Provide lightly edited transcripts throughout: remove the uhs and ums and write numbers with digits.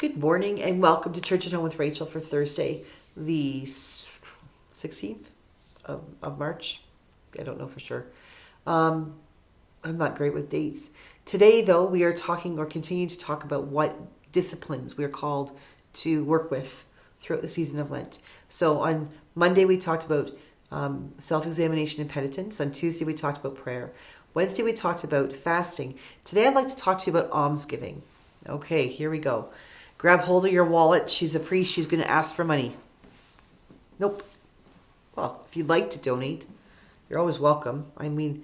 Good morning and welcome to Church at Home with Rachael for Thursday, the 16th of March. I don't know for sure. I'm not great with dates. Today, though, we are talking or continuing to talk about what disciplines we're called to work with throughout the season of Lent. So on Monday, we talked about self-examination and penitence. On Tuesday, we talked about prayer. Wednesday, we talked about fasting. Today, I'd like to talk to you about almsgiving. Okay, here we go. Grab hold of your wallet. She's a priest. She's going to ask for money. Nope. Well, if you'd like to donate, you're always welcome. I mean,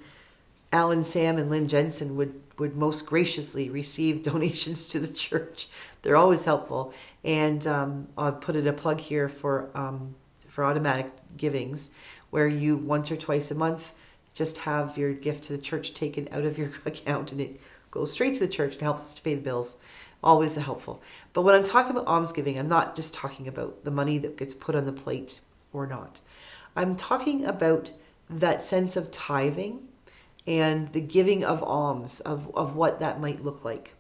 Alan, Sam, and Lynn Jensen would most graciously receive donations to the church. They're always helpful. And I'll put in a plug here for automatic givings, where you once or twice a month just have your gift to the church taken out of your account, and it goes straight to the church and helps us to pay the bills. Always helpful. But when I'm talking about almsgiving, I'm not just talking about the money that gets put on the plate or not. I'm talking about that sense of tithing and the giving of alms, of what that might look like.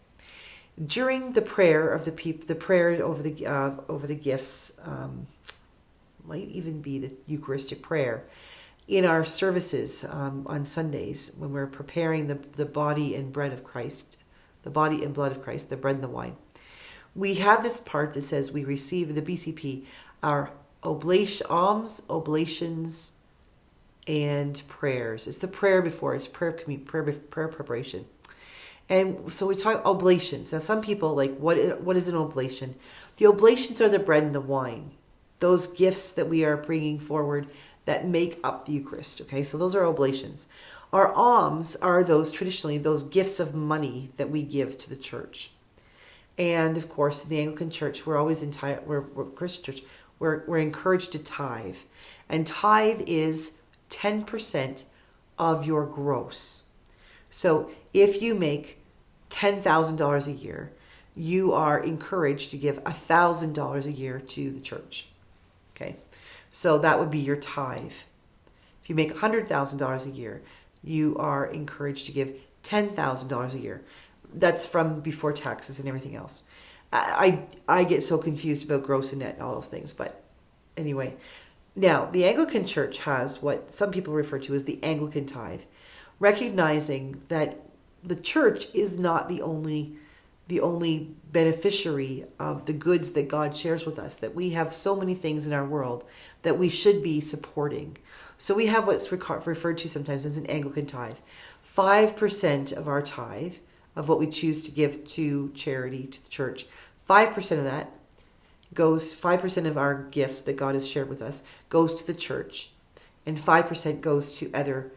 During the prayer of the people, the prayer over the gifts, might even be the Eucharistic prayer. In our services on Sundays, when we're preparing the body and bread of Christ, the body and blood of Christ, the bread and the wine, we have this part that says we receive in the BCP our alms, oblations, and prayers. It's the prayer before, it's prayer preparation. And so we talk oblations. Now some people what is an oblation? The oblations are the bread and the wine, those gifts that we are bringing forward that make up the Eucharist. Okay, so those are oblations. Our alms are traditionally those gifts of money that we give to the church. And of course, in the Anglican Church, we're Christian Church, we're encouraged to tithe. And tithe is 10% of your gross. So if you make $10,000 a year, you are encouraged to give $1,000 a year to the church. Okay, so that would be your tithe. If you make $100,000 a year, you are encouraged to give $10,000 a year. That's from before taxes and everything else. I get so confused about gross and net and all those things. But anyway, now the Anglican Church has what some people refer to as the Anglican tithe, recognizing that the church is not the only beneficiary of the goods that God shares with us, that we have so many things in our world that we should be supporting. So we have what's referred to sometimes as an Anglican tithe. 5% of our tithe, of what we choose to give to charity, to the church, 5% of that goes, 5% of our gifts that God has shared with us goes to the church, and 5% goes to other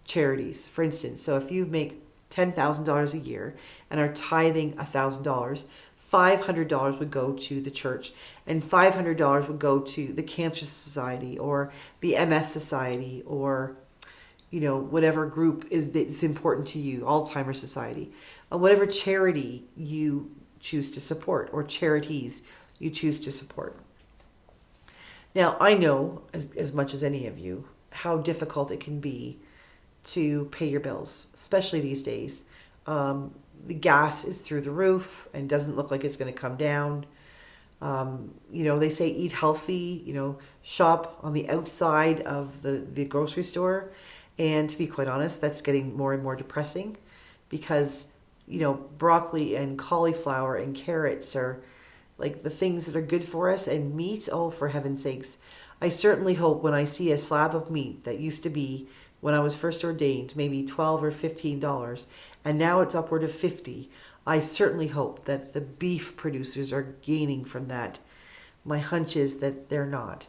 charities. For instance, so if you make $10,000 a year and are tithing $1,000, $500 would go to the church, and $500 would go to the Cancer Society or the MS Society, or whatever group is important to you, Alzheimer's Society, whatever charity you choose to support or charities you choose to support. Now, I know as much as any of you how difficult it can be to pay your bills, especially these days. The gas is through the roof and doesn't look like it's going to come down. They say eat healthy, shop on the outside of the grocery store. And to be quite honest, that's getting more and more depressing because, broccoli and cauliflower and carrots are like the things that are good for us, and meat, oh, for heaven's sakes. I certainly hope when I see a slab of meat that used to be, when I was first ordained, maybe $12 or $15, and now it's upward of $50, I certainly hope that the beef producers are gaining from that. My hunch is that they're not.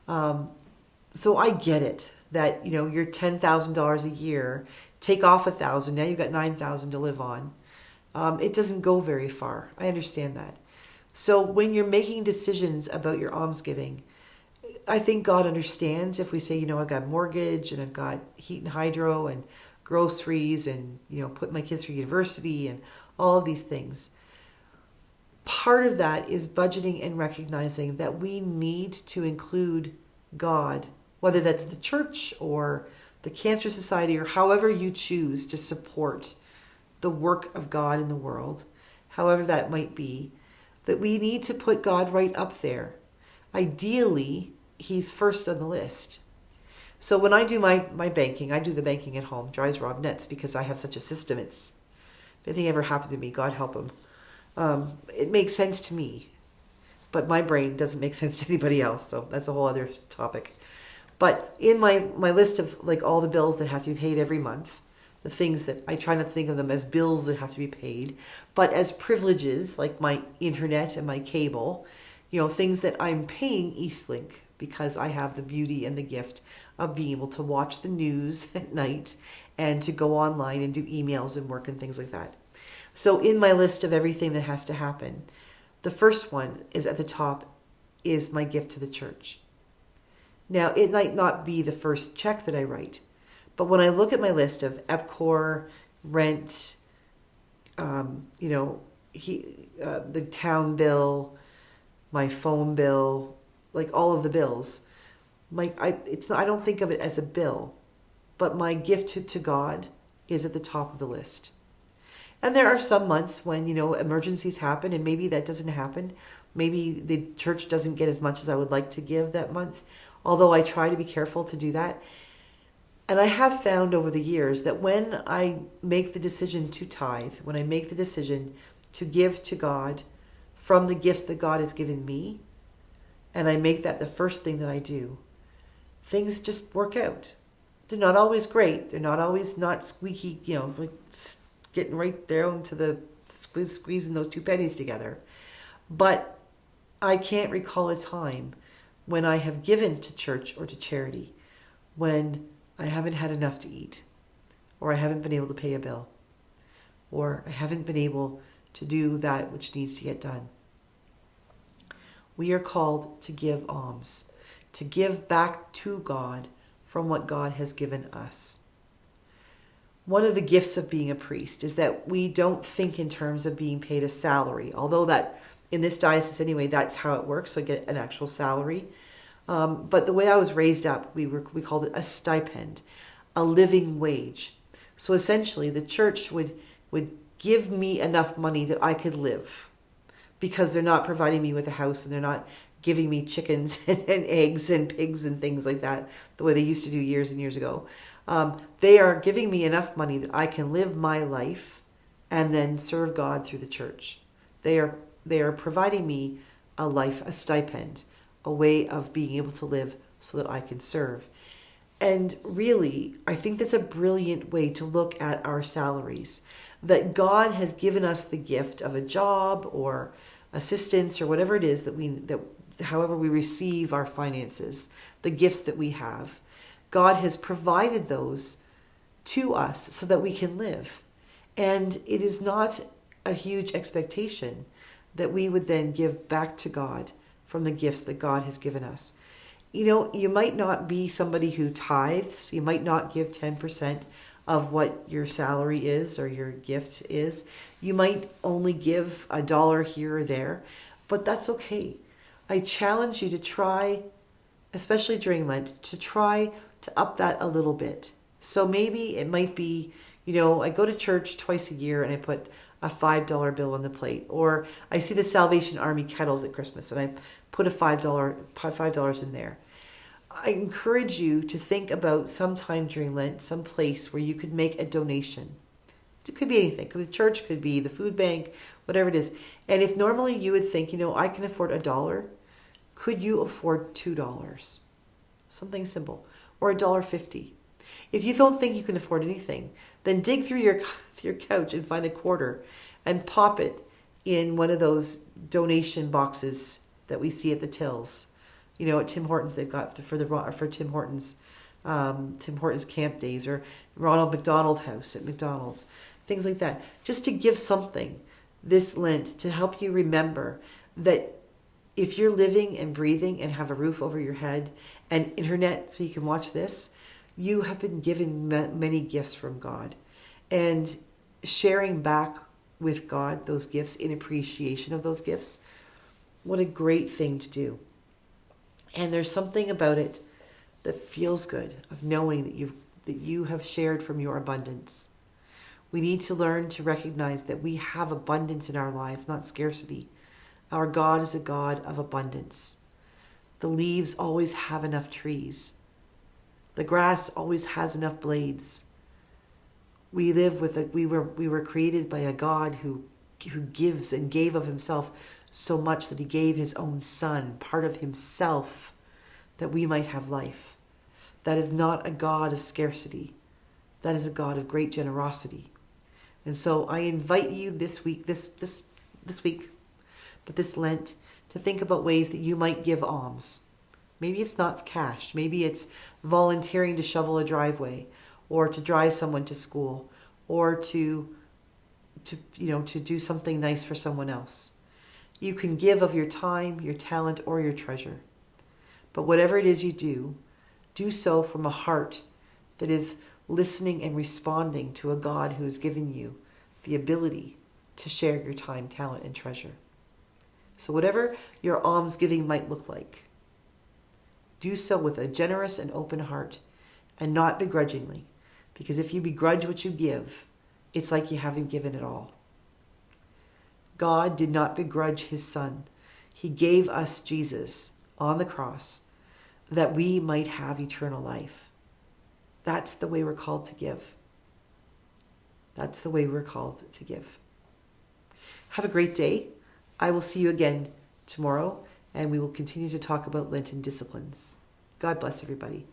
So I get it that, your $10,000 a year, take off $1,000, now you've got $9,000 to live on. It doesn't go very far. I understand that. So when you're making decisions about your almsgiving, I think God understands if we say, I've got mortgage and I've got heat and hydro and groceries and, put my kids through university and all of these things. Part of that is budgeting and recognizing that we need to include God, whether that's the church or the Cancer Society or however you choose to support the work of God in the world, however that might be. that we need to put God right up there. Ideally, he's first on the list. So when I do my banking, I do the banking at home. Drives Rob nuts because I have such a system. If anything ever happened to me, God help him. It makes sense to me, but my brain doesn't make sense to anybody else. So that's a whole other topic. But in my list of like all the bills that have to be paid every month, the things that I try not to think of them as bills that have to be paid, but as privileges like my internet and my cable, things that I'm paying Eastlink because I have the beauty and the gift of being able to watch the news at night and to go online and do emails and work and things like that. So in my list of everything that has to happen, the first one is at the top is my gift to the church. Now, it might not be the first check that I write, but when I look at my list of EPCOR, rent, the town bill, my phone bill, like all of the bills, I don't think of it as a bill, but my gift to God is at the top of the list. And there are some months when, emergencies happen and maybe that doesn't happen. Maybe the church doesn't get as much as I would like to give that month, although I try to be careful to do that. And I have found over the years that when I make the decision to tithe, when I make the decision to give to God from the gifts that God has given me, and I make that the first thing that I do, things just work out. They're not always great. They're not always not squeaky, like getting right down to the squeezing those two pennies together. But I can't recall a time when I have given to church or to charity when I haven't had enough to eat, or I haven't been able to pay a bill, or I haven't been able to do that which needs to get done. We are called to give alms, to give back to God from what God has given us. One of the gifts of being a priest is that we don't think in terms of being paid a salary, although that in this diocese anyway, that's how it works. So I get an actual salary. But the way I was raised up, we called it a stipend, a living wage. So essentially the church would give me enough money that I could live, because they're not providing me with a house and they're not giving me chickens and eggs and pigs and things like that, the way they used to do years and years ago. They are giving me enough money that I can live my life and then serve God through the church. They are providing me a life, a stipend, a way of being able to live so that I can serve. And really, I think that's a brilliant way to look at our salaries, that God has given us the gift of a job or assistance or whatever it is that however we receive our finances, the gifts that we have. God has provided those to us so that we can live. And it is not a huge expectation that we would then give back to God from the gifts that God has given us. You might not be somebody who tithes. You might not give 10% of what your salary is or your gift is. You might only give $1 here or there, but that's okay. I challenge you to try, especially during Lent, to try to up that a little bit. So maybe it might be, I go to church twice a year and I put a $5 bill on the plate, or I see the Salvation Army kettles at Christmas and I put a $5 in there. I encourage you to think about sometime during Lent, some place where you could make a donation. It could be anything. The church, could be the food bank, whatever it is. And if normally you would think, I can afford $1, could you afford $2? Something simple. Or $1.50. If you don't think you can afford anything, then dig through your couch and find a quarter and pop it in one of those donation boxes that we see at the tills. At Tim Hortons, they've got for Tim Hortons camp days, or Ronald McDonald House at McDonald's, things like that. Just to give something this Lent to help you remember that if you're living and breathing and have a roof over your head and internet so you can watch this, you have been given many gifts from God. And sharing back with God those gifts in appreciation of those gifts, what a great thing to do. And there's something about it that feels good, of knowing that you have shared from your abundance. We need to learn to recognize that we have abundance in our lives, not scarcity. Our God is a God of abundance. The leaves always have enough trees. The grass always has enough blades. We were created by a God who gives and gave of himself so much that he gave his own son, part of himself, that we might have life. That is not a God of scarcity. That is a God of great generosity. And so I invite you this week, this week, but this Lent, to think about ways that you might give alms. Maybe it's not cash. Maybe it's volunteering to shovel a driveway, or to drive someone to school, or to do something nice for someone else. You can give of your time, your talent, or your treasure. But whatever it is you do so from a heart that is listening and responding to a God who has given you the ability to share your time, talent, and treasure. So whatever your almsgiving might look like, do so with a generous and open heart, and not begrudgingly, because if you begrudge what you give, it's like you haven't given at all. God did not begrudge his son. He gave us Jesus on the cross that we might have eternal life. That's the way we're called to give. That's the way we're called to give. Have a great day. I will see you again tomorrow, and we will continue to talk about Lenten disciplines. God bless everybody.